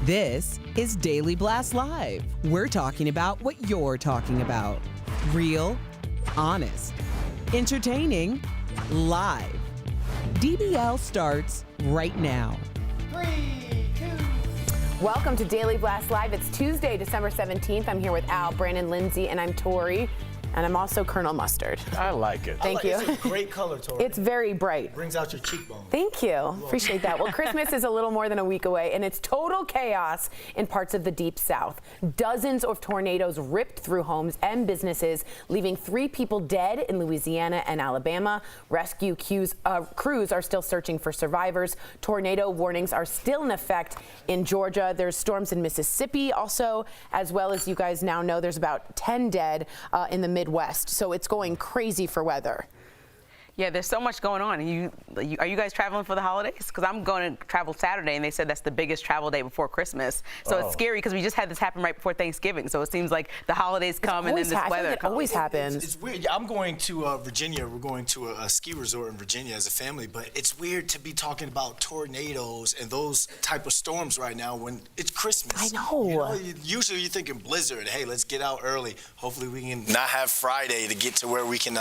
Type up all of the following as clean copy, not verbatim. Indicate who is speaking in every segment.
Speaker 1: This is Daily Blast Live. We're talking about what you're talking about. Real, honest, entertaining, live. DBL starts right now.
Speaker 2: 3, 2.
Speaker 3: Welcome to Daily Blast Live. It's Tuesday, December 17th. I'm here with Al, Brandon, Lindsay, and I'm Tori. And I'm also Colonel Mustard.
Speaker 4: I like it.
Speaker 3: Thank you.
Speaker 2: It's a great color, Tori.
Speaker 3: It's very bright.
Speaker 2: Brings out your cheekbone.
Speaker 3: Thank you. Appreciate that. Well, Christmas is a little more than a week away, and it's total chaos in parts of the Deep South. Dozens of tornadoes ripped through homes and businesses, leaving 3 people dead in Louisiana and Alabama. Rescue crews are still searching for survivors. Tornado warnings are still in effect in Georgia. There's storms in Mississippi also, as well as you guys now know there's about 10 dead in the Midwest. So it's going crazy for weather.
Speaker 5: Yeah, there's so much going on. Are you guys traveling for the holidays? Because I'm going to travel Saturday, and they said that's the biggest travel day before Christmas. So It's scary because we just had this happen right before Thanksgiving. So it seems like the holidays come and then this weather
Speaker 3: It always happens.
Speaker 2: It's weird. I'm going to Virginia. We're going to a ski resort in Virginia as a family. But it's weird to be talking about tornadoes and those type of storms right now when it's Christmas.
Speaker 3: I know.
Speaker 2: You know, usually you're thinking blizzard. Hey, let's get out early. Hopefully we can not have Friday to get to where we can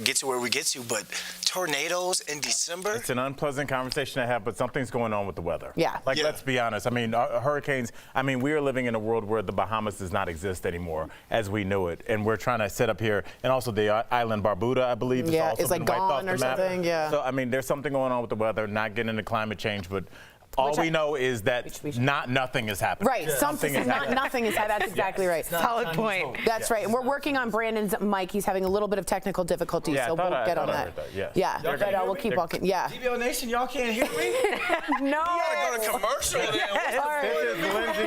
Speaker 2: get to where we get to. But tornadoes in December?
Speaker 4: It's an unpleasant conversation to have, but something's going on with the weather.
Speaker 3: Yeah.
Speaker 4: Let's be honest. I mean, hurricanes, we are living in a world where the Bahamas does not exist anymore as we knew it. And we're trying to set up here, and also the island Barbuda, I believe,
Speaker 3: Yeah,
Speaker 4: is also
Speaker 3: it's like
Speaker 4: been wiped off
Speaker 3: gone
Speaker 4: the
Speaker 3: or
Speaker 4: map.
Speaker 3: something, yeah.
Speaker 4: So, there's something going on with the weather, not getting into climate change, but all we know is that nothing is happening.
Speaker 3: Right, nothing is happening. That's exactly right.
Speaker 5: Solid point.
Speaker 3: That's right. And we're working on Brandon's mic. He's having a little bit of technical difficulty, so we'll get on that. Yeah, but we'll keep walking. Yeah.
Speaker 2: DBL Nation, y'all can't hear me?
Speaker 3: No.
Speaker 2: You gotta go to commercial then.
Speaker 4: This is Lindsay's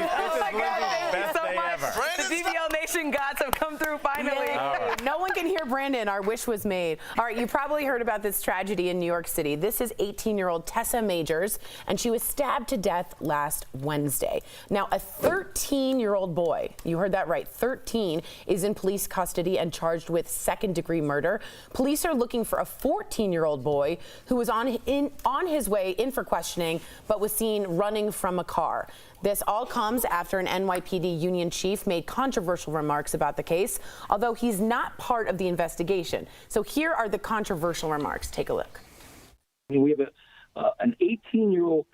Speaker 4: best day ever.
Speaker 5: The DBL Nation gods have come through finally.
Speaker 3: Yeah. No one can hear Brandon. Our wish was made. All right, you probably heard about this tragedy in New York City. This is 18-year-old Tessa Majors, and she was stabbed to death last Wednesday. Now, a 13-year-old boy, you heard that right, 13, is in police custody and charged with second-degree murder. Police are looking for a 14-year-old boy who was on his way in for questioning, but was seen running from a car. This all comes after an NYPD union chief made controversial remarks about the case, although he's not part of the investigation. So here are the controversial remarks. Take a look.
Speaker 6: We have an 18-year-old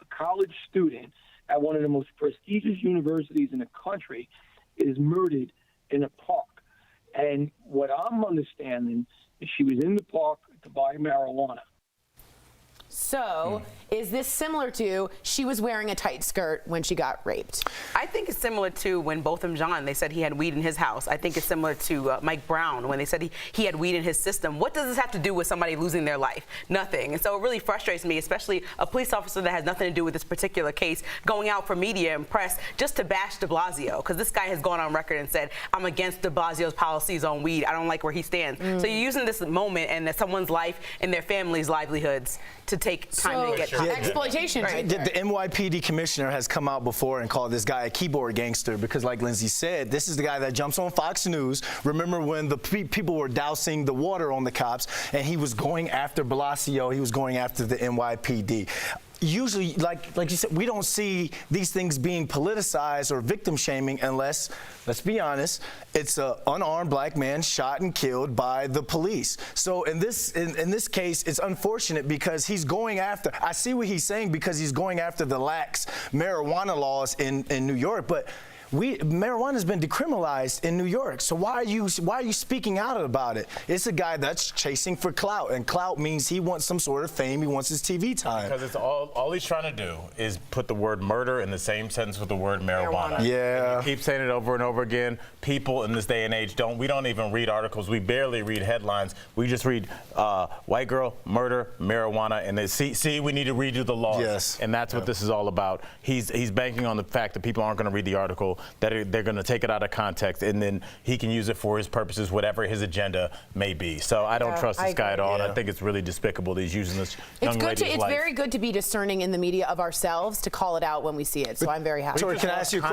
Speaker 6: college student at one of the most prestigious universities in the country is murdered in a park. And what I'm understanding is she was in the park to buy marijuana.
Speaker 3: So, is this similar to she was wearing a tight skirt when she got raped?
Speaker 5: I think it's similar to when Botham Jean, they said he had weed in his house. I think it's similar to Mike Brown when they said he had weed in his system. What does this have to do with somebody losing their life? Nothing. And so it really frustrates me, especially a police officer that has nothing to do with this particular case, going out for media and press just to bash de Blasio, because this guy has gone on record and said, I'm against de Blasio's policies on weed. I don't like where he stands. So you're using this moment and someone's life and their family's livelihoods to take time to get
Speaker 3: exploitation.
Speaker 2: Right. The NYPD commissioner has come out before and called this guy a keyboard gangster because, like Lindsay said, this is the guy that jumps on Fox News. Remember when the people were dousing the water on the cops and he was going after Blasio, he was going after the NYPD. Usually, like you said, we don't see these things being politicized or victim shaming unless, let's be honest, it's an unarmed black man shot and killed by the police. So in this case, it's unfortunate because he's going after, I see what he's saying because he's going after the lax marijuana laws in New York, but marijuana has been decriminalized in New York. So why are you speaking out about it? It's a guy that's chasing for clout, and clout means he wants some sort of fame. He wants his TV time.
Speaker 4: Because it's all he's trying to do is put the word murder in the same sentence with the word marijuana.
Speaker 2: Yeah.
Speaker 4: And he keeps saying it over and over again. People in this day and age we don't even read articles. We barely read headlines. We just read white girl, murder, marijuana, and they see we need to redo the laws.
Speaker 2: Yes.
Speaker 4: And that's what this is all about. He's banking on the fact that people aren't going to read the article. that they're going to take it out of context, and then he can use it for his purposes, whatever his agenda may be. So I don't trust this guy at all. And I think it's really despicable that he's using this young lady's life.
Speaker 3: It's very good to be discerning in the media of ourselves to call it out when we see it. So I'm very happy.
Speaker 2: Sorry, can I ask you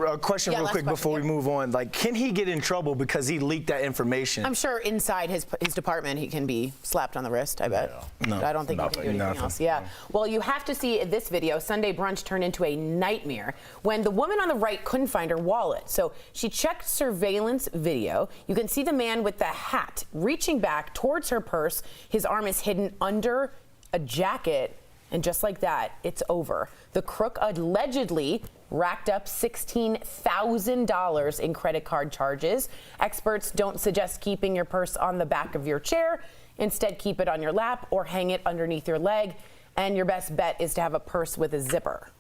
Speaker 2: a question real quick before we move on? Like, can he get in trouble because he leaked that information?
Speaker 3: I'm sure inside his department he can be slapped on the wrist, I bet. No. I don't think he can do anything else. Yeah. Well, you have to see this video. Sunday brunch turned into a nightmare when the woman on the right couldn't find her wallet. So she checked surveillance video. You can see the man with the hat reaching back towards her purse. His arm is hidden under a jacket. And just like that, it's over. The crook allegedly racked up $16,000 in credit card charges. Experts don't suggest keeping your purse on the back of your chair. Instead, keep it on your lap or hang it underneath your leg. And your best bet is to have a purse with a zipper.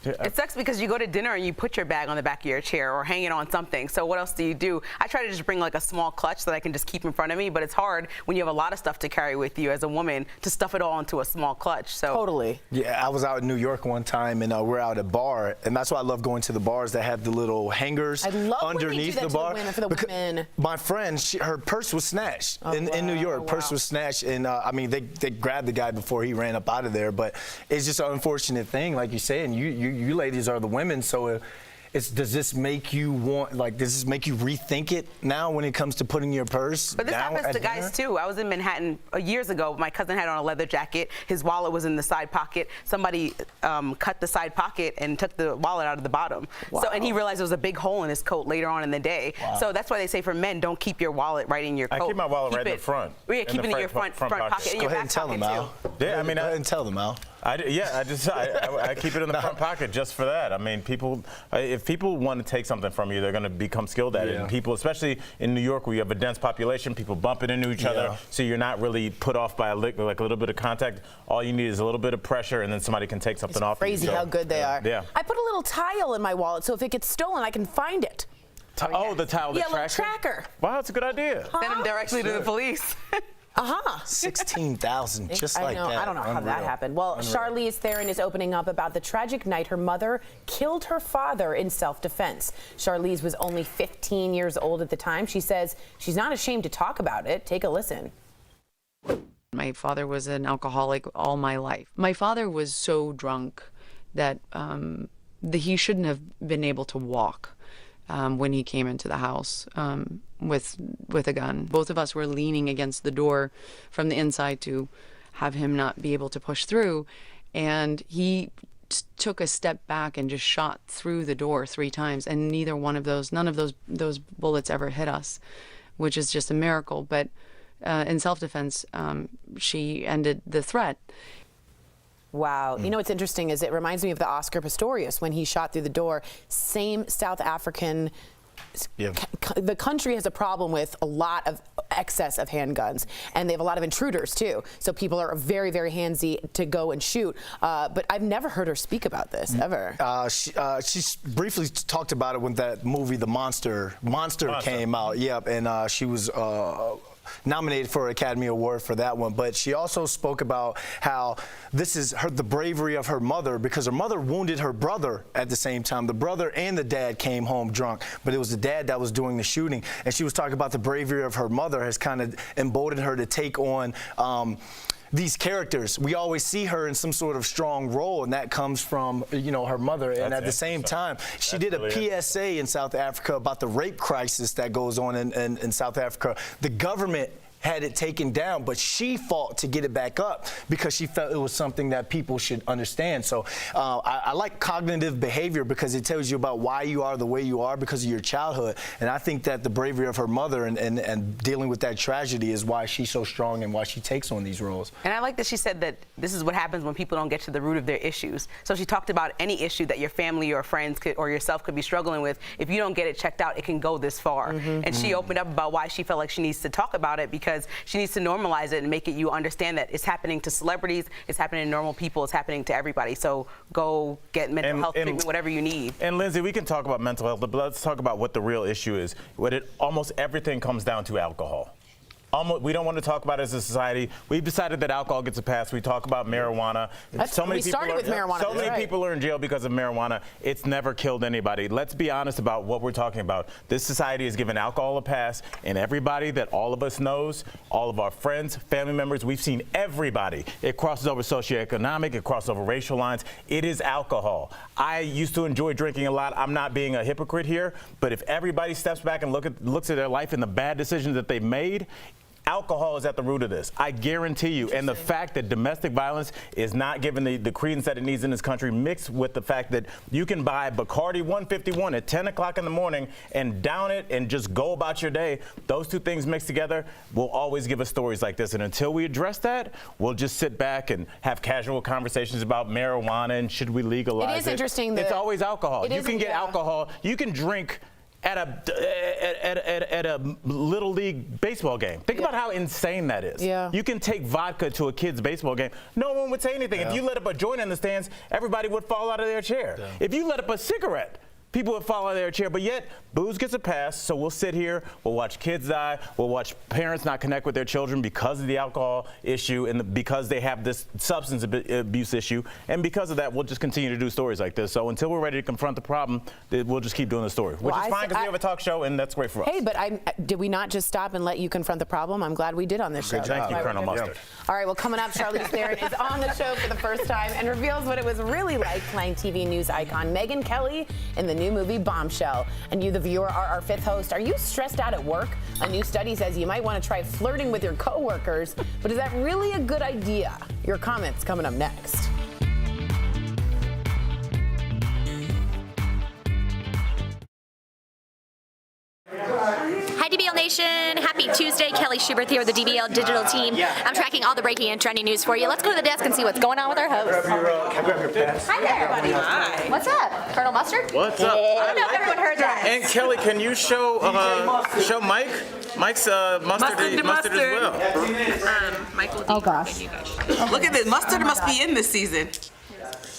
Speaker 5: It sucks because you go to dinner and you put your bag on the back of your chair or hang it on something. So what else do you do? I try to just bring like a small clutch that I can just keep in front of me, but it's hard when you have a lot of stuff to carry with you as a woman to stuff it all into a small clutch. So
Speaker 3: totally.
Speaker 2: Yeah, I was out in New York one time, and we're out at a bar, and that's why I love going to the bars that have the little hangers underneath the bar.
Speaker 3: For the women.
Speaker 2: My friend, her purse was snatched in New York. Purse was snatched, and I mean they grabbed the guy before he ran up out of there. But it's just an unfortunate thing, like you say, and you ladies are the women, so does this make you rethink it now when it comes to putting your purse
Speaker 5: But this
Speaker 2: down
Speaker 5: happens to guys too. I was in Manhattan years ago. My cousin had on a leather jacket. His wallet was in the side pocket. Somebody cut the side pocket and took the wallet out of the bottom.
Speaker 3: Wow.
Speaker 5: So, and he realized there was a big hole in his coat later on in the day. Wow. So that's why they say for men, don't keep your wallet right in your coat.
Speaker 4: I keep my wallet right in the front.
Speaker 5: Yeah, keep it in your front pocket.
Speaker 2: Go ahead and tell them, Al.
Speaker 4: Yeah, I mean,
Speaker 2: go ahead and tell them, Al.
Speaker 4: I keep it in the front pocket just for that. I mean, if people want to take something from you, they're going to become skilled at it. And people, especially in New York, where you have a dense population, people bumping into each other, so you're not really put off by like a little bit of contact. All you need is a little bit of pressure, and then somebody can take something off.
Speaker 3: It's crazy how good they are.
Speaker 4: Yeah.
Speaker 3: I put a little tile in my wallet, so if it gets stolen, I can find it.
Speaker 4: The tile that
Speaker 3: tracks it? Tracker.
Speaker 4: Wow, that's a good idea.
Speaker 5: Send them directly to the police.
Speaker 2: 16,000, just like that.
Speaker 3: I don't know how that happened. Well, Charlize Theron is opening up about the tragic night her mother killed her father in self-defense. Charlize was only 15 years old at the time. She says she's not ashamed to talk about it. Take a listen.
Speaker 7: My father was an alcoholic all my life. My father was so drunk that he shouldn't have been able to walk when he came into the house with a gun. Both of us were leaning against the door from the inside to have him not be able to push through, and he took a step back and just shot through the door 3 times, and none of those bullets ever hit us, which is just a miracle. But in self-defense, she ended the threat.
Speaker 3: Wow. You know what's interesting is it reminds me of the Oscar Pistorius when he shot through the door. Same South African. The country has a problem with a lot of excess of handguns, and they have a lot of intruders too. So people are very, very handsy to go and shoot. But I've never heard her speak about this ever.
Speaker 2: She briefly talked about it when that movie, The Monster came out. Yep, and she was nominated for an Academy Award for that one. But she also spoke about how this is the bravery of her mother, because her mother wounded her brother at the same time. The brother and the dad came home drunk, but it was the dad that was doing the shooting. And she was talking about the bravery of her mother has kind of emboldened her to take on these characters. We always see her in some sort of strong role, and that comes from, her mother. And at the same time, she did a PSA in South Africa about the rape crisis that goes on in South Africa. The government had it taken down, but she fought to get it back up because she felt it was something that people should understand. So I like cognitive behavior because it tells you about why you are the way you are because of your childhood. And I think that the bravery of her mother and dealing with that tragedy is why she's so strong and why she takes on these roles.
Speaker 5: And I like that she said that this is what happens when people don't get to the root of their issues. So she talked about any issue that your family or friends or yourself could be struggling with. If you don't get it checked out, it can go this far. And she opened up about why she felt like she needs to talk about it, because she needs to normalize it and make it you understand that it's happening to celebrities, it's happening to normal people, it's happening to everybody. So go get mental health treatment, whatever you need.
Speaker 4: And Lindsay, we can talk about mental health, but let's talk about what the real issue is. Almost everything comes down to alcohol. we don't want to talk about it as a society. We've decided that alcohol gets a pass. We talk about marijuana.
Speaker 3: We started with marijuana.
Speaker 4: So many people are in jail because of marijuana. It's never killed anybody. Let's be honest about what we're talking about. This society has given alcohol a pass, and everybody that all of us knows, all of our friends, family members, we've seen everybody. It crosses over socioeconomic. It crosses over racial lines. It is alcohol. I used to enjoy drinking a lot. I'm not being a hypocrite here, but if everybody steps back and looks at their life and the bad decisions that they've made, alcohol is at the root of this. I guarantee you. And the fact that domestic violence is not given the credence that it needs in this country, mixed with the fact that you can buy Bacardi 151 at 10 o'clock in the morning and down it and just go about your day, those two things mixed together will always give us stories like this. And until we address that, we'll just sit back and have casual conversations about marijuana and should we legalize it.
Speaker 3: It is interesting that
Speaker 4: it's always alcohol. You can get
Speaker 3: yeah.
Speaker 4: alcohol. You can drink at a little league baseball game. Think about how insane that is.
Speaker 3: Yeah.
Speaker 4: You can take vodka to a kid's baseball game. No one would say anything. If you lit up a joint in the stands, everybody would fall out of their chair. Yeah. If you lit up a cigarette, people would fall out of their chair. But yet, booze gets a pass, so we'll sit here, we'll watch kids die, we'll watch parents not connect with their children because of the alcohol issue and because they have this substance abuse issue. And because of that, we'll just continue to do stories like this. So until we're ready to confront the problem, we'll just keep doing the story, which is fine because we have a talk show, and that's great for us.
Speaker 3: Hey, but did we not just stop and let you confront the problem? I'm glad we did on this show.
Speaker 4: Thank you, Colonel Mustard.
Speaker 3: All right, well, coming up, Charlize Theron is on the show for the first time and reveals what it was really like playing TV news icon Megyn Kelly in the new movie Bombshell. And you, the viewer, are our fifth host. Are you stressed out at work? A new study says you might want to try flirting with your coworkers, but is that really a good idea? Your comments coming up next.
Speaker 8: Hi, DBL Nation. Happy Tuesday. Kelly Schubert here with the DBL digital team. I'm tracking all the breaking and trending news for you. Let's go to the desk and see what's going on with our host. Hi there, everybody. Hi. What's up? Colonel Mustard?
Speaker 4: What's up?
Speaker 8: I don't know if everyone heard that.
Speaker 4: And Kelly, can you show Mike? Mike's mustard as well.
Speaker 5: Michael D.
Speaker 3: Oh, gosh.
Speaker 5: Look at this. Mustard must be in this season.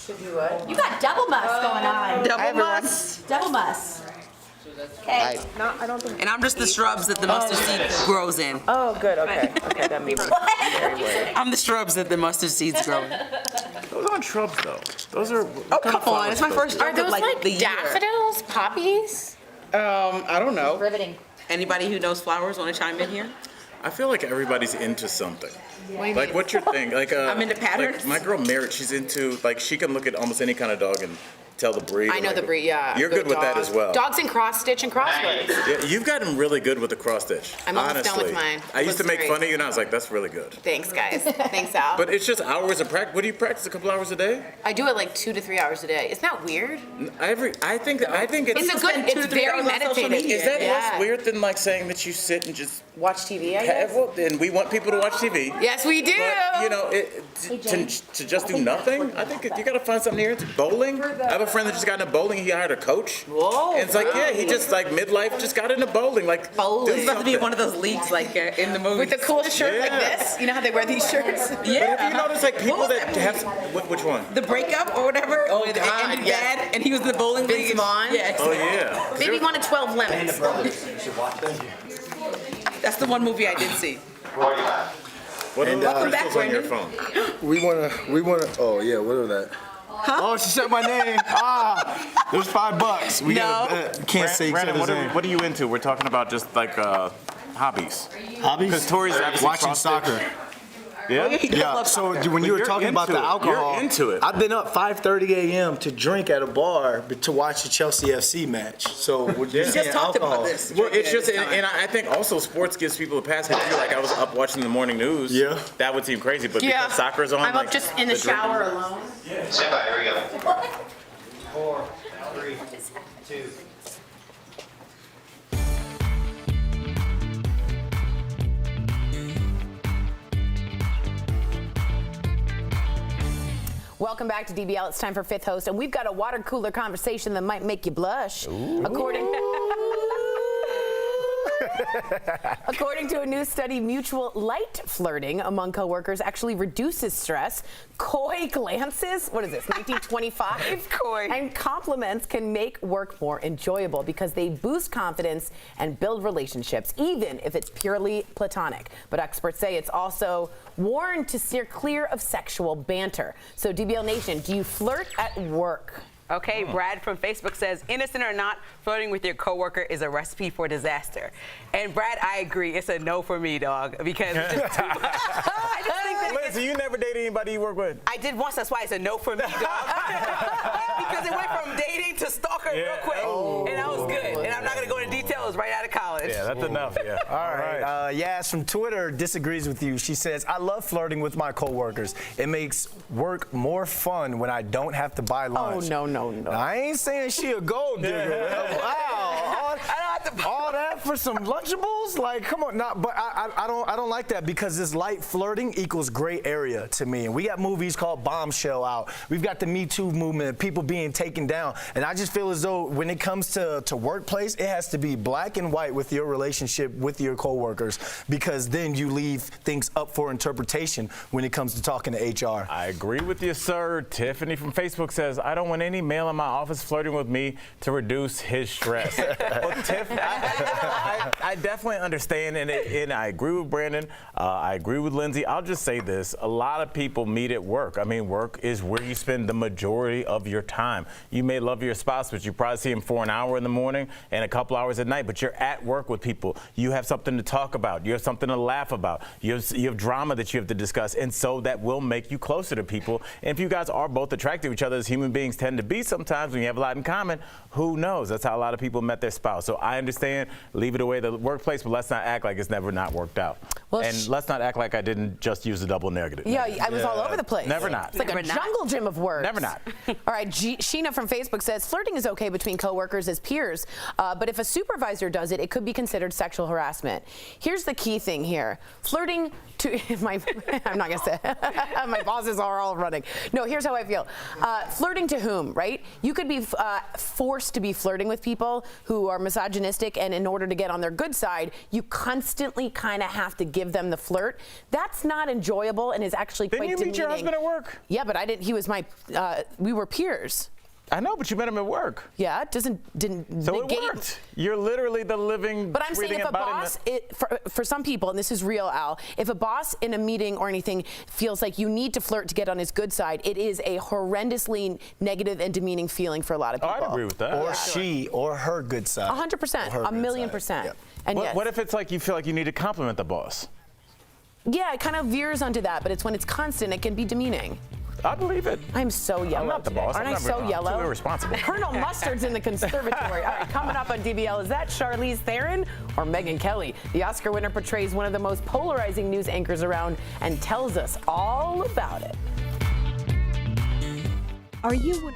Speaker 8: You got double must going on.
Speaker 5: Double must.
Speaker 8: Double must. Okay.
Speaker 5: And I'm just the shrubs that the mustard seed grows in.
Speaker 3: Oh, good. Okay. Okay, that made
Speaker 5: I'm the shrubs that the mustard seeds grow in.
Speaker 4: Those aren't shrubs, though. Those are.
Speaker 5: Oh, come on. It's my first joke
Speaker 8: Are those
Speaker 5: of
Speaker 8: like
Speaker 5: the year.
Speaker 8: daffodils, poppies?
Speaker 5: I don't know.
Speaker 8: Riveting.
Speaker 5: Anybody who knows flowers want to chime in here?
Speaker 9: I feel like everybody's into something. Like, what's your thing? Like,
Speaker 5: I'm into patterns.
Speaker 9: Like my girl Merritt, she's into, like, she can look at almost any kind of dog and tell the breed.
Speaker 5: I know the breed, yeah.
Speaker 9: You're good with that as well.
Speaker 5: Dogs in cross stitch and crosswords.
Speaker 9: Yeah, you've gotten really good with the cross stitch.
Speaker 5: I'm almost
Speaker 9: honestly.
Speaker 5: done with mine.
Speaker 9: I used to make
Speaker 5: Great.
Speaker 9: fun of you, and I was like, that's really good.
Speaker 5: Thanks, guys. Thanks, Al.
Speaker 9: But it's just hours of practice. What do you practice? A couple hours a day?
Speaker 5: I do it like 2 to 3 hours a day. Isn't that weird?
Speaker 9: I think it's.
Speaker 5: It's a good. It's very meditative.
Speaker 9: Is that less weird than like saying that you sit and just
Speaker 5: watch TV? I guess.
Speaker 9: Well, then we want people to watch TV.
Speaker 5: Yes, we do.
Speaker 9: But, you know, to just do nothing, I think you got to find something here. Bowling. I have a friend that just got into bowling. He hired a coach.
Speaker 5: Whoa.
Speaker 9: And it's like, yeah, he just like midlife just got into bowling. Like,
Speaker 5: bowling. It's about to be one of those leagues like in the movie with the cool shirt like this. You know how they wear these shirts?
Speaker 9: Yeah. But if you notice, like people that have which one?
Speaker 5: The breakup or whatever.
Speaker 9: Oh,
Speaker 5: it
Speaker 9: God,
Speaker 5: ended bad, and he was in the bowling league.
Speaker 3: Vince Vaughn?
Speaker 5: Yeah.
Speaker 9: Oh yeah.
Speaker 3: Maybe one of 12 lemons.
Speaker 5: That's the one movie I did see.
Speaker 9: What are
Speaker 5: Welcome back,
Speaker 9: crystals on your
Speaker 5: Brandon.
Speaker 9: phone?
Speaker 10: We wanna. Oh yeah, what are that?
Speaker 2: Oh, she said my name. There's $5. We can't say each
Speaker 4: Brandon,
Speaker 2: other's name.
Speaker 4: what are you into? We're talking about just like hobbies.
Speaker 2: Hobbies?
Speaker 4: Because Tori's obviously
Speaker 2: Watching soccer.
Speaker 4: Yeah.
Speaker 2: Yeah. So when you were
Speaker 4: you're
Speaker 2: talking about the
Speaker 4: into it.
Speaker 2: alcohol,
Speaker 4: You're into it.
Speaker 2: I've been up 5:30 a.m. to drink at a bar to watch the Chelsea FC match. So we're just saying
Speaker 5: talked
Speaker 2: alcohol.
Speaker 5: about this.
Speaker 9: Well, it's just, and I think also sports gives people a pass. If you're like, I was up watching the morning news.
Speaker 2: Yeah.
Speaker 9: That would seem crazy, but because soccer's on,
Speaker 3: I'm
Speaker 9: like,
Speaker 3: up just in the shower alone.
Speaker 11: Stand by, here we go. 4, 3, 2.
Speaker 3: Welcome back to DBL. It's time for fifth host, and we've got a water cooler conversation that might make you blush. According According to a new study, mutual light flirting among coworkers actually reduces stress. Coy glances, what is this, 1925?
Speaker 5: Coy.
Speaker 3: And compliments can make work more enjoyable because they boost confidence and build relationships, even if it's purely platonic. But experts say it's also warned to steer clear of sexual banter. So DBL Nation, do you flirt at work?
Speaker 5: Okay, Brad from Facebook says, innocent or not, flirting with your coworker is a recipe for disaster. And Brad, I agree, it's a no for me, dog, because it's just too much. I just think that
Speaker 4: Lindsay, you never dated anybody you work with?
Speaker 5: I did once, that's why it's a no for me, dog. Because it went from dating to stalker real quick, and that was good. And I'm not gonna go into details right out of college.
Speaker 4: Yeah, that's enough, yeah.
Speaker 2: All right. Yas from Twitter disagrees with you. She says, I love flirting with my coworkers. It makes work more fun when I don't have to buy lunch.
Speaker 3: Oh, no.
Speaker 2: I ain't saying she a gold digger. Wow. All that for some Lunchables? Like, come on. Nah, but I don't like that because this light flirting equals gray area to me. And we got movies called Bombshell out. We've got the Me Too movement, people being taken down. And I just feel as though when it comes to workplace, it has to be black and white with your relationship with your coworkers, because then you leave things up for interpretation when it comes to talking to HR.
Speaker 4: I agree with you, sir. Tiffany from Facebook says, I don't want any male in my office flirting with me to reduce his stress. Well, Tiff, I definitely understand, and I agree with Brandon. I agree with Lindsay. I'll just say this. A lot of people meet at work. I mean, work is where you spend the majority of your time. You may love your spouse, but you probably see him for an hour in the morning and a couple hours at night, but you're at work with people. You have something to talk about. You have something to laugh about. You have drama that you have to discuss, and so that will make you closer to people. And if you guys are both attracted to each other, as human beings tend to be sometimes when you have a lot in common, who knows? That's how a lot of people met their spouse. So I understand, leave it away the workplace, but let's not act like it's never not worked out. Well, and let's not act like I didn't just use a double negative.
Speaker 3: Yeah, I was all over the place.
Speaker 4: Never not.
Speaker 3: It's like
Speaker 5: Never
Speaker 3: a
Speaker 5: not.
Speaker 3: jungle gym of words.
Speaker 4: Never not.
Speaker 3: All right, Sheena from Facebook says, flirting is okay between coworkers as peers, but if a supervisor does it, it could be considered sexual harassment. Here's the key thing here. Flirting to, I'm not gonna say, my bosses are all running. No, here's how I feel. Flirting to whom, right? You could be forced to be flirting with people who are misogynistic, and in order to get on their good side, you constantly kind of have to give them the flirt. That's not enjoyable and is actually quite demeaning.
Speaker 4: Didn't you meet your husband at work?
Speaker 3: Yeah, but I didn't. He was my. We were peers.
Speaker 4: I know, but you met him at work.
Speaker 3: Yeah, it didn't
Speaker 4: So
Speaker 3: negate.
Speaker 4: it worked. You're literally the living,
Speaker 3: But I'm saying if a boss, for some people, and this is real, Al, if a boss in a meeting or anything feels like you need to flirt to get on his good side, it is a horrendously negative and demeaning feeling for a lot of people.
Speaker 4: I'd agree with that.
Speaker 2: Or she or her good side.
Speaker 3: 100%,
Speaker 2: Or her
Speaker 3: a
Speaker 2: good
Speaker 3: million
Speaker 2: side.
Speaker 3: percent.
Speaker 2: Yep.
Speaker 3: And yes.
Speaker 4: What if it's like you feel like you need to compliment the boss?
Speaker 3: Yeah, it kind of veers onto that, but it's when it's constant, it can be demeaning.
Speaker 4: I believe it.
Speaker 3: I'm so yellow.
Speaker 4: I'm not the
Speaker 3: today.
Speaker 4: boss.
Speaker 3: Aren't
Speaker 4: I'm
Speaker 3: I so
Speaker 4: too
Speaker 3: yellow?
Speaker 4: irresponsible.
Speaker 3: Colonel Mustard's in the conservatory. All right, coming up on DBL, is that Charlize Theron or Megyn Kelly? The Oscar winner portrays one of the most polarizing news anchors around and tells us all about it.
Speaker 1: Are you?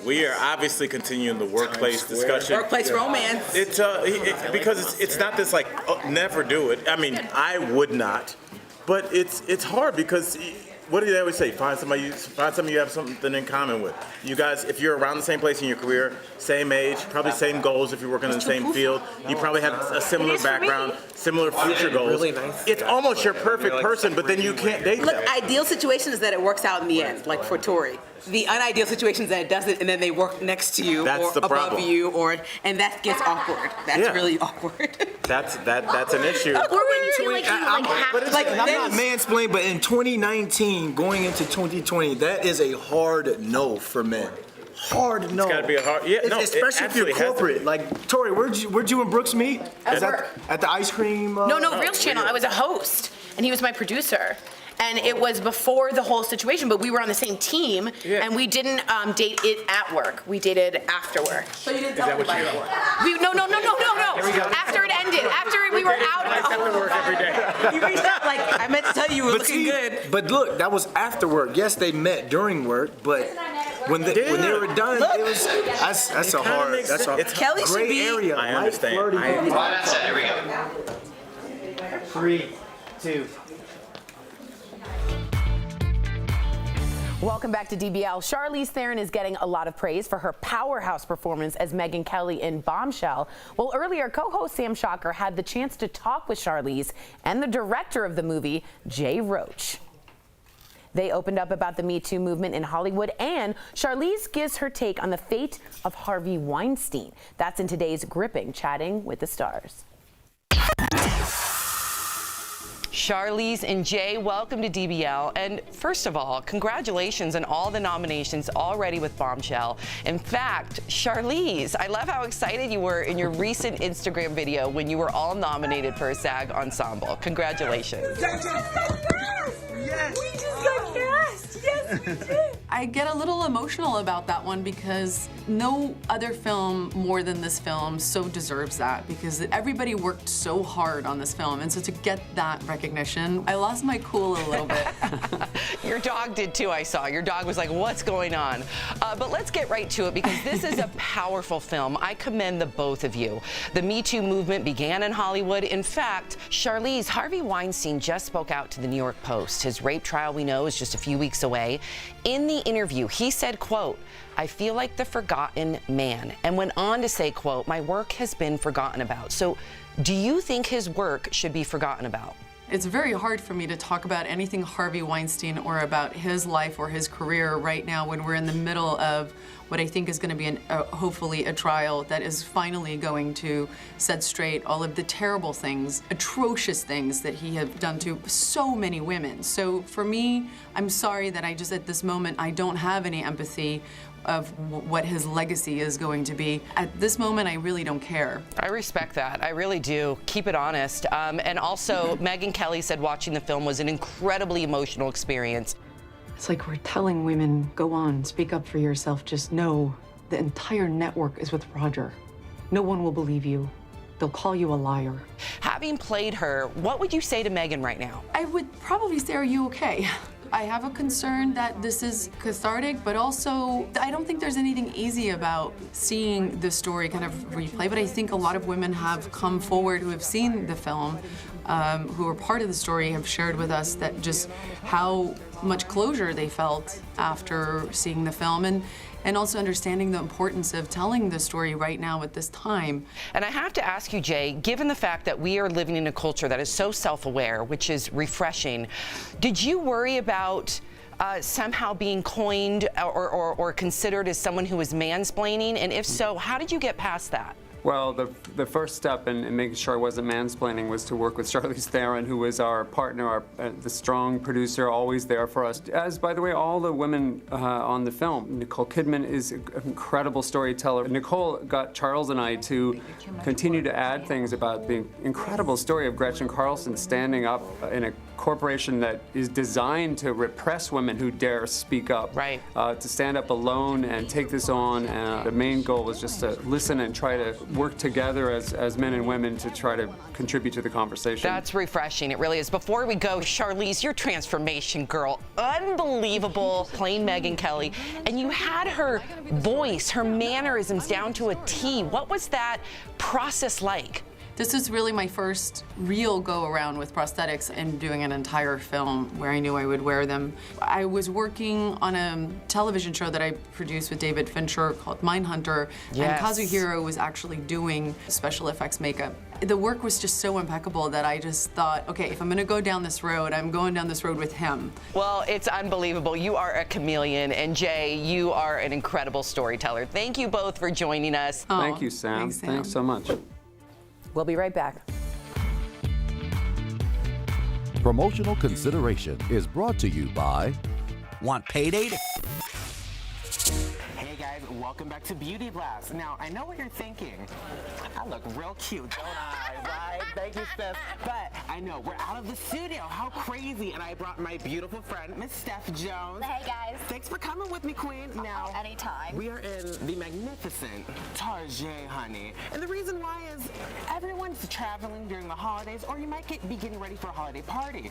Speaker 9: We are obviously continuing the workplace discussion.
Speaker 5: Workplace romance.
Speaker 9: It's because it's not this like never do it. I mean, I would not, but it's hard because what do they always say? Find somebody you have something in common with. You guys, if you're around the same place in your career, same age, probably same goals. If you're working in the same field, you probably have a similar background, similar future goals. It's almost your perfect person, but then you can't date
Speaker 5: Look,
Speaker 9: them.
Speaker 5: ideal situation is that it works out in the end, like for Tori. The unideal situation is that it doesn't, and then they work next to you
Speaker 9: That's
Speaker 5: or
Speaker 9: the
Speaker 5: above
Speaker 9: problem.
Speaker 5: you, and that gets awkward. That's really awkward.
Speaker 9: That's an issue.
Speaker 8: Or when you feel like you have to.
Speaker 10: Like, I'm not mansplaining, but in 2019, going into 2020, that is a hard no for men. Hard no.
Speaker 9: It's got to be a hard. Yeah, no.
Speaker 10: Especially if you're corporate. Like, Tori, where'd you and Brooks meet?
Speaker 3: At work.
Speaker 10: At the ice cream?
Speaker 8: No, Reels Channel. I was a host, and he was my producer.
Speaker 3: and it was before the whole situation, but we were on the same team, and we didn't date it at work. We dated after work.
Speaker 5: So you didn't tell anybody at work?
Speaker 3: No. After it ended, after we were out.
Speaker 9: After work every day.
Speaker 5: You reached out like, I meant to tell you, you were looking good.
Speaker 10: But look, that was after work. Yes, they met during work, but when they were done, it was that's a hard,
Speaker 5: Kelly should
Speaker 10: gray
Speaker 5: be.
Speaker 10: area.
Speaker 9: I understand.
Speaker 11: Well, that's it. Here we go.
Speaker 2: 3, 2.
Speaker 3: Welcome back to DBL. Charlize Theron is getting a lot of praise for her powerhouse performance as Megyn Kelly in Bombshell. Well, earlier, co-host Sam Shocker had the chance to talk with Charlize and the director of the movie, Jay Roach. They opened up about the Me Too movement in Hollywood, and Charlize gives her take on the fate of Harvey Weinstein. That's in today's gripping Chatting with the Stars.
Speaker 5: Charlize and Jay, welcome to DBL. And first of all, congratulations on all the nominations already with Bombshell. In fact, Charlize, I love how excited you were in your recent Instagram video when you were all nominated for a SAG Ensemble. Congratulations.
Speaker 12: Yes! We just got cast! Yes, we did! I get a little emotional about that one because no other film more than this film so deserves that, because everybody worked so hard on this film, and so to get that recognition, I lost my cool a little bit.
Speaker 5: Your dog did too, I saw. Your dog was like, what's going on? But let's get right to it, because this is a powerful film. I commend the both of you. The Me Too movement began in Hollywood. In fact, Charlize, Harvey Weinstein just spoke out to the New York Post. His rape trial, we know, is just a few weeks away. In the interview, he said, quote, "I feel like the forgotten man," and went on to say, quote, "My work has been forgotten about." So do you think his work should be forgotten about?
Speaker 12: It's very hard for me to talk about anything Harvey Weinstein or about his life or his career right now when we're in the middle of what I think is going to be hopefully a trial that is finally going to set straight all of the terrible things, atrocious things that he has done to so many women. So for me, I'm sorry that I just at this moment I don't have any empathy of what his legacy is going to be. At this moment, I really don't care.
Speaker 5: I respect that. I really do. Keep it honest. And also, Megyn Kelly said watching the film was an incredibly emotional experience.
Speaker 7: It's like we're telling women, go on, speak up for yourself. Just know the entire network is with Roger. No one will believe you. They'll call you a liar.
Speaker 5: Having played her, what would you say to Megyn right now?
Speaker 12: I would probably say, are you okay? I have a concern that this is cathartic, but also I don't think there's anything easy about seeing the story kind of replay, but I think a lot of women have come forward who have seen the film, who are part of the story, have shared with us that just how much closure they felt after seeing the film, and also understanding the importance of telling the story right now at this time.
Speaker 5: And I have to ask you, Jay, given the fact that we are living in a culture that is so self-aware, which is refreshing, did you worry about somehow being coined or considered as someone who was mansplaining? And if so, how did you get past that?
Speaker 13: Well, the first step in making sure I wasn't mansplaining was to work with Charlize Theron, who was our partner, the strong producer, always there for us. As, by the way, all the women on the film. Nicole Kidman is an incredible storyteller. Nicole got Charles and I to continue to add things about the incredible story of Gretchen Carlson standing up in a corporation that is designed to repress women who dare speak up.
Speaker 5: Right.
Speaker 13: To stand up alone and take this on. The main goal was just to listen and try to work together as men and women to try to contribute to the conversation.
Speaker 5: That's refreshing. It really is. Before we go, Charlize, your transformation, girl, unbelievable, playing Megyn Kelly. And you had her voice, her mannerisms down to a T. What was that process like?
Speaker 12: This is really my first real go-around with prosthetics and doing an entire film where I knew I would wear them. I was working on a television show that I produced with David Fincher called Mindhunter,
Speaker 5: yes.
Speaker 12: And Kazuhiro was actually doing special effects makeup. The work was just so impeccable that I just thought, okay, if I'm gonna go down this road, I'm going down this road with him.
Speaker 5: Well, it's unbelievable. You are a chameleon, and Jay, you are an incredible storyteller. Thank you both for joining us.
Speaker 13: Oh, thank you, Sam.
Speaker 12: Thanks, Sam.
Speaker 13: Thanks so much.
Speaker 3: We'll be right back.
Speaker 14: Promotional consideration is brought to you by
Speaker 15: Want payday?
Speaker 16: Hey guys.
Speaker 15: guys, welcome back to Beauty Blast. Now, I know what you're thinking. I look real cute, don't I? Right? Thank you, sis. But I know, we're out of the studio. How crazy. And I brought my beautiful friend, Miss Steph Jones.
Speaker 8: Hey, guys.
Speaker 15: Thanks for coming with me, Queen. Now,
Speaker 8: anytime.
Speaker 15: we are in the magnificent Target, honey. And the reason why is everyone's traveling during the holidays, or you might be getting ready for a holiday party.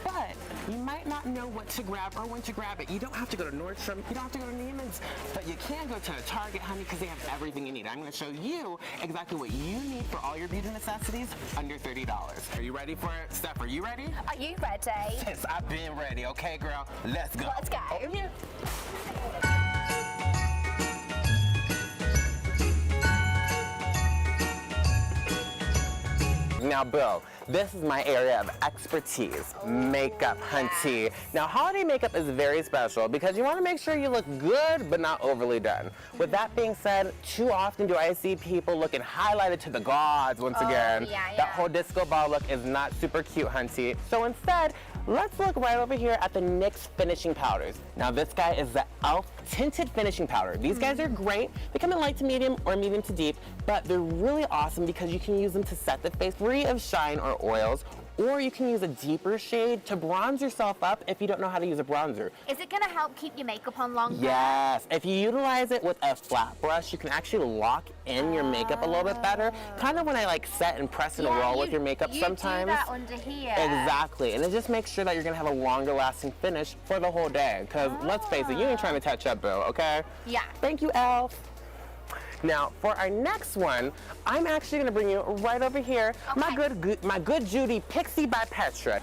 Speaker 15: But you might not know what to grab or when to grab it. You don't have to go to Nordstrom, you don't have to go to Neiman's, but you can go to Target, honey, because they have everything you need. I'm going to show you exactly what you need for all your beauty necessities under $30. Are you ready for it? Steph, are you ready?
Speaker 8: Are you ready?
Speaker 15: Yes, I've been ready. Okay, girl, let's go.
Speaker 8: Let's go.
Speaker 15: Over here. Now, Bill, this is my area of expertise, makeup, hunty. Now, holiday makeup is very special because you want to make sure you look good, but not overly done. With that being said, too often do I see people looking highlighted to the gods once again. That whole disco ball look is not super cute, hunty. So instead, let's look right over here at the NYX finishing powders. Now, this guy is the e.l.f. tinted finishing powder. These guys are great. They come in light to medium or medium to deep, but they're really awesome because you can use them to set the face free of shine or oils, or you can use a deeper shade to bronze yourself up if you don't know how to use a bronzer.
Speaker 8: Is it going to help keep your makeup on longer?
Speaker 15: Yes. If you utilize it with a flat brush, you can actually lock in your makeup a little bit better. Kind of when I like set and press and roll with your makeup sometimes.
Speaker 8: You do that under here.
Speaker 15: Exactly. And it just makes sure that you're going to have a longer lasting finish for the whole day. Because let's face it, you ain't trying to touch up, Bill, okay?
Speaker 8: Yeah.
Speaker 15: Thank you, e.l.f. Now, for our next one, I'm actually going to bring you right over here, my good Judy Pixie by Petra.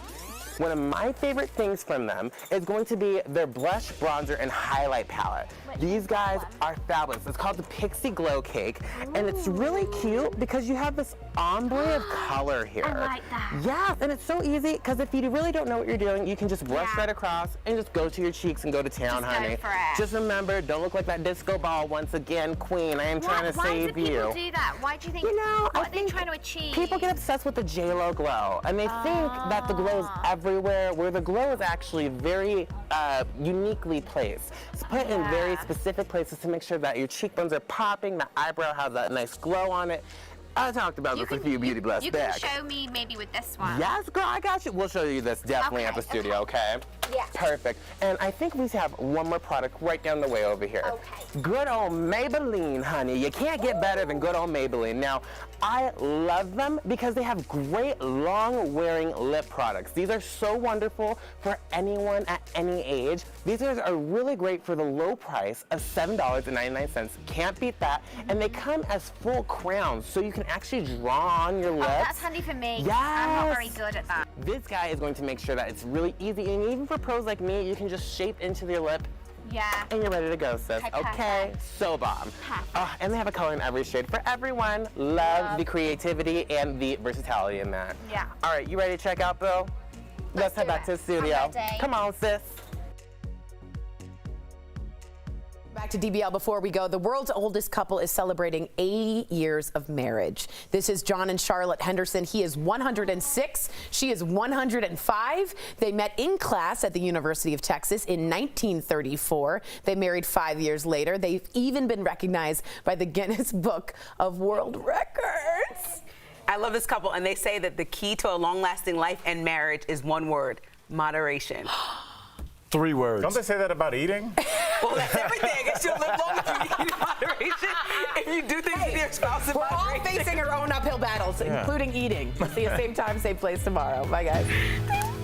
Speaker 15: One of my favorite things from them is going to be their blush, bronzer, and highlight palette. These guys are fabulous. It's called the Pixie Glow Cake, and it's really cute because you have this ombre of color here.
Speaker 8: I like that.
Speaker 15: Yes, and it's so easy because if you really don't know what you're doing, you can just brush right across and just go to your cheeks and go to town, honey.
Speaker 8: Go for it.
Speaker 15: Just remember, don't look like that disco ball once again, Queen. I am trying to save you.
Speaker 8: Why do people do that? Why do you think?
Speaker 15: You know,
Speaker 8: what are they trying to achieve?
Speaker 15: People get obsessed with the J-Lo glow, and they think that the glow is everywhere, where the glow is actually very uniquely placed. It's put in very specific places to make sure that your cheekbones are popping, the eyebrow has that nice glow on it. I talked about this a few Beauty Blast back.
Speaker 8: You can show me maybe with this one.
Speaker 15: Yes, girl, I got you. We'll show you this definitely at the studio, okay?
Speaker 8: Yeah.
Speaker 15: Perfect. And I think we have one more product right down the way over here.
Speaker 8: Okay.
Speaker 15: Good old Maybelline, honey. You can't get better than good old Maybelline. Now, I love them because they have great long-wearing lip products. These are so wonderful for anyone at any age. These guys are really great for the low price of $7.99. Can't beat that. And they come as full crowns, so you can actually draw on your lips.
Speaker 8: Oh, that's handy for me.
Speaker 15: Yes.
Speaker 8: I'm not very good at that.
Speaker 15: This guy is going to make sure that it's really easy, and even for pros like me, you can just shape into your lip.
Speaker 8: Yeah.
Speaker 15: And you're ready to go, sis. Okay, so bomb. And they have a color in every shade for everyone. Love the creativity and the versatility in that.
Speaker 8: Yeah.
Speaker 15: All right, you ready to check out, Bill? Let's head back to the studio.
Speaker 8: I'm ready.
Speaker 15: Come on, sis.
Speaker 3: Back to DBL before we go. The world's oldest couple is celebrating 80 years of marriage. This is John and Charlotte Henderson. He is 106. She is 105. They met in class at the University of Texas in 1934. They married 5 years later. They've even been recognized by the Guinness Book of World Records.
Speaker 5: I love this couple, and they say that the key to a long-lasting life and marriage is one word: moderation.
Speaker 2: 3 words.
Speaker 4: Don't they say that about eating?
Speaker 5: Well, that's everything. I guess you'll live long if you eat in moderation. If you do things with your spouse in
Speaker 3: We're
Speaker 5: moderation.
Speaker 3: all facing our own uphill battles, including eating. We'll see you same time, same place tomorrow. Bye, guys.